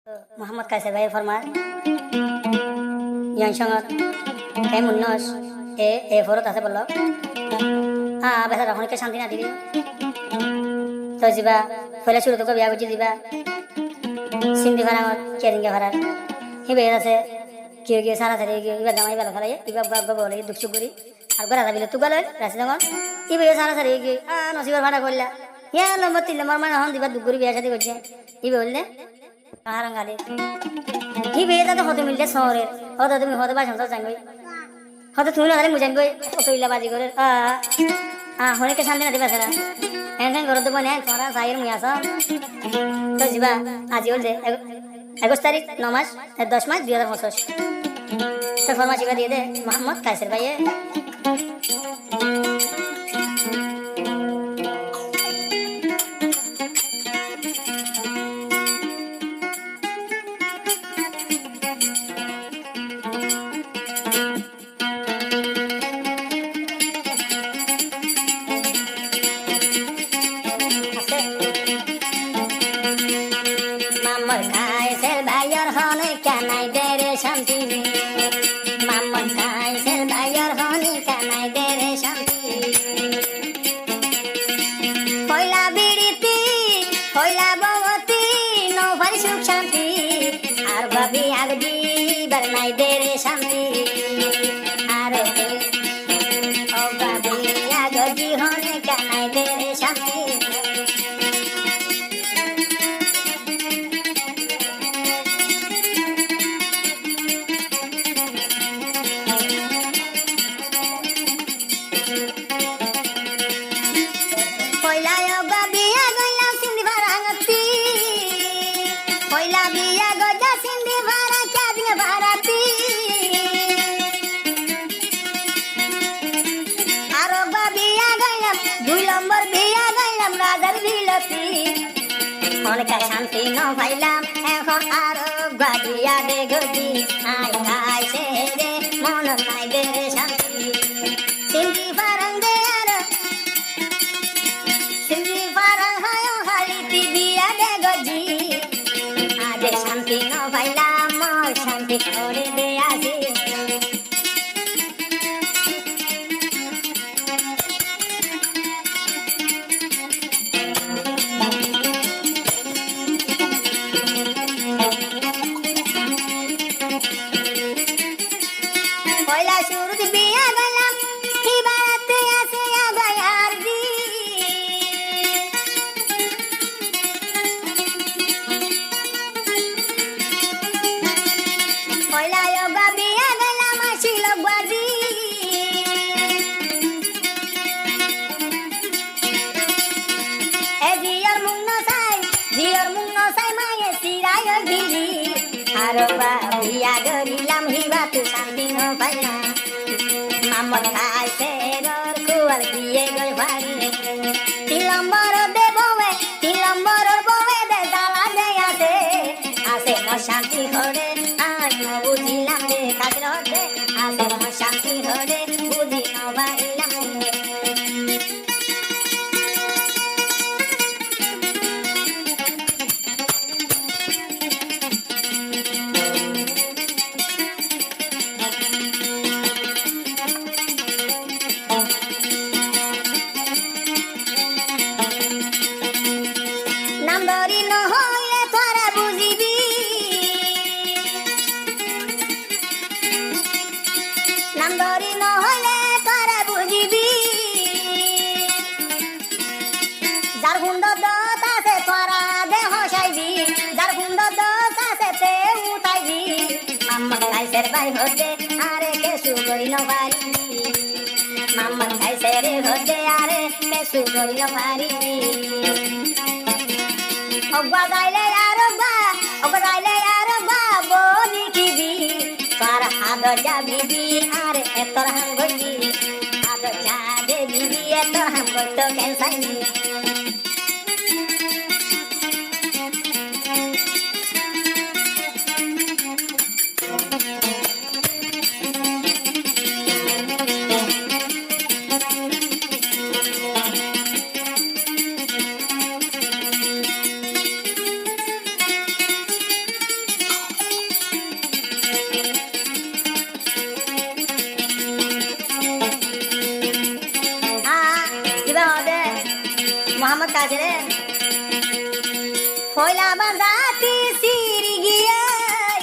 Muhammad Kaisar Bayi Format yang sangat munnos forot আছে বলল বেচারা অনেকে শান্তি না দিলি তো যাবা ফলে শুরু তো বিয়া করছি দিবা সিন্ধি ভাড়ার কেরিঙ্গা ভাড়ার হিবে আছে কেউ গিয়ে সারা সারি গিয়ে এবার জামাই বেলা ফেলাই এবার বলে দুঃখ সুখ করি আর ঘরে যাবি তুক বলে রাশি যখন ইবে সারা সারি গিয়ে নসিবার ভাড়া করলা ইয়া নম্বর 3 নম্বর মানে হন দিবা দুপুরি বিয়া সাথে করছে ইবে বললে হারাঙ্গালি ইবে এটা তো হতে মিললে শহরের হতে তুমি হতে বাসন চাইবই হতে তুমি না মুজাইবই কত ইলা বাজি করে হনেকে শান্তি না দিবা সেরা হ্যাঁ ঘর দেবো না তোরা সাইয়ের মুই আসা তো যাবা আজি হল 21 তারিখ 9 মাস 10 মাস 2025 তো ফরমাশি দিয়ে দে মোহাম্মদ কাইসার ভাইয়ে শান্তি মাম্মন কাইসের ভাইয়ার হনি কানাই দে রে শান্তি পয়লা বিড়িতি পয়লা বগতি নৌভারি সুখ শান্তি আর ভাবি আগদি বারনাই দে রে শান্তি আর ও ভাবি আগদি হনি কানাই দে রে শান্তি অনেকা শান্তি ন পাইলাম এখন আরো গাড়িয়া দে গদি আই আই সে রে মন নাই দে রে শান্তি সিন্ধি ফারং দে আর সিন্ধি ফারং হয় হালিতি দিয়া দে গজি আদে শান্তি ন পাইলাম মোর শান্তি করে দে আসি বিয়া গরিলাম হিবা তু শান্তি ন পাইলা মামন কাইসের কুয়ার দিয়ে গই ভারি 3 নম্বর দেববে 3 নম্বর ববে দে দালা দে আসে ন শান্তি ঘরে আর ন বুঝিলাম রে কাজর দে আসে ন শান্তি ঘরে বুঝি ন পাইলাম ভাই হতে আরে কেসু করিল ভারি মাম্মা খাইছে রে হতে আরে কেসু করিল ভারি অব্বা গাইলে আর বা বলি কিবি কার হাদ যাবি আরে এতর হাম গইবি হাদ যা দেবি এতর হাম গইত কেনসাই কাছে রে ফয়লা বাজাতি সিরি গিয়াই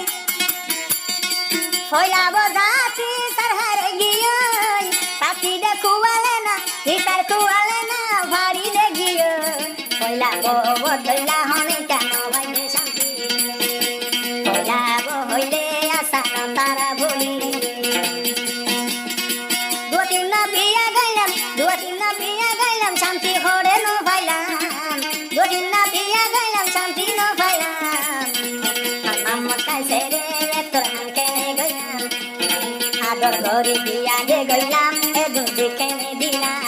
ফয়লা বাজাতি সরহারে গিয়াই পাতি দে কুয়ালে না হিতার কুয়ালে না ভারি দে গিয়াই ফয়লা গো বদলা হনে কেন ভাইলে শান্তি ফয়লা গো হইলে আশা তারা ভুলি শান্তি হরে ন পাইলাম দুদিন না বিয়া গাইলাম শান্তি ন পাইলাম আমার কাছে রে তোর নামকে গইলাম আদর করে বিয়া দে গইলাম এ দুধ কেনে দিলাম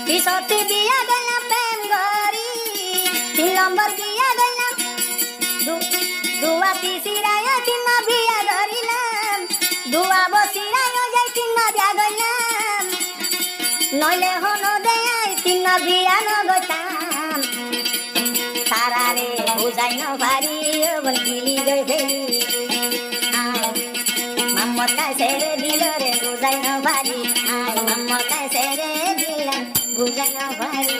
পিছতে বিয়া গেলাম প্রেম গরি 3 নম্বর বিয়া গেলাম দুয়া তিসিরায় 3 বিয়া ধরিলাম দুয়া বসিরায় যাই 3 বিয়া গেলাম নইলে হনো দেয় 3 বিয়া ন গতাম তারারে বুঝাই ন ভারি বন গিলি গই ফেলি মাম্মর কাছে রে দিল রে বুঝাই ন ভারি আয় মাম্মর কাছে রে দিলাম বুঝাই ন ভারি